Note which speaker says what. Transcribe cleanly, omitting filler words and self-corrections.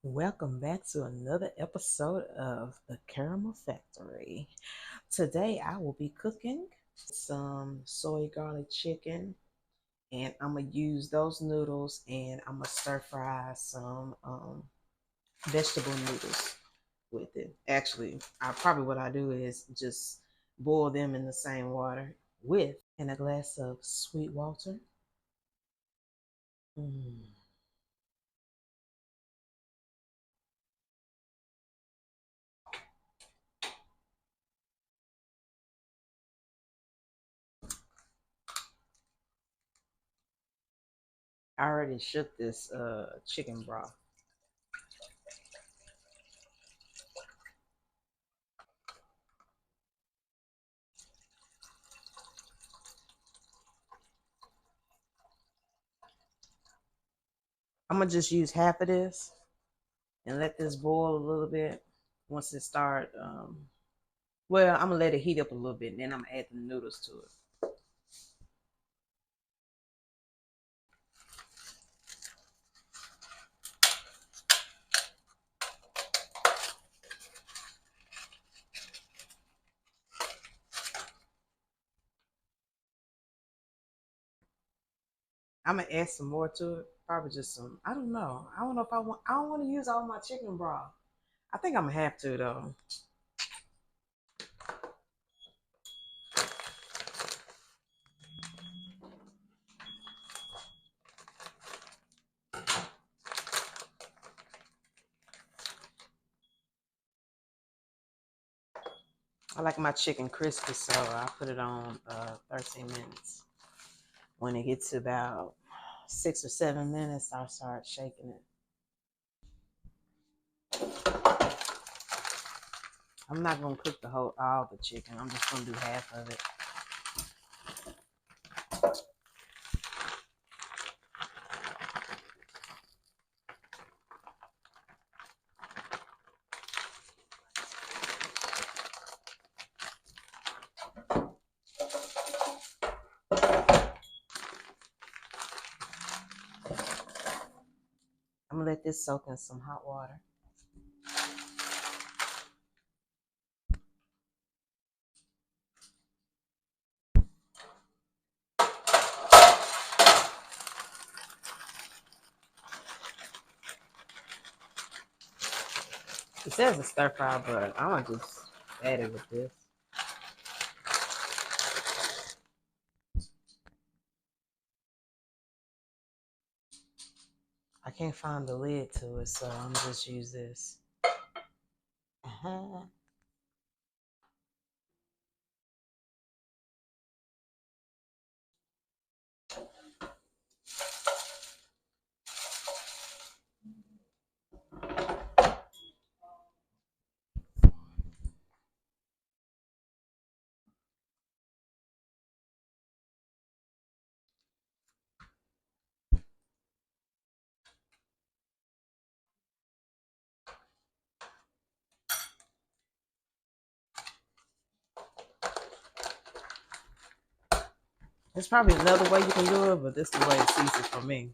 Speaker 1: Welcome back to another episode of the Caramel Factory. Today I will be cooking some soy garlic chicken, and I'm gonna use those noodles and I'm gonna stir fry some vegetable noodles with it. Actually, what I do is just boil them in the same water with and a glass of sweet water. Mm. I already shook this chicken broth. I'm gonna just use half of this and let this boil a little bit. Once it start, well, I'm gonna let it heat up a little bit, and then I'm gonna add the noodles to it. I'm gonna add some more to it. Probably just some. I don't know. I don't know if I want. I don't want to use all my chicken broth. I think I'm gonna have to though. I like my chicken crispy, so I put it on 13 minutes. When it gets to about 6 or 7 minutes, I'll start shaking it. I'm not gonna cook all the chicken. I'm just gonna do half of it. I'm gonna let this soak in some hot water. It says a stir fry, but I'm gonna just add it with this. I can't find the lid to it, so I'm just use this. Uh-huh. There's probably another way you can do it, but this is the way it's easy for me.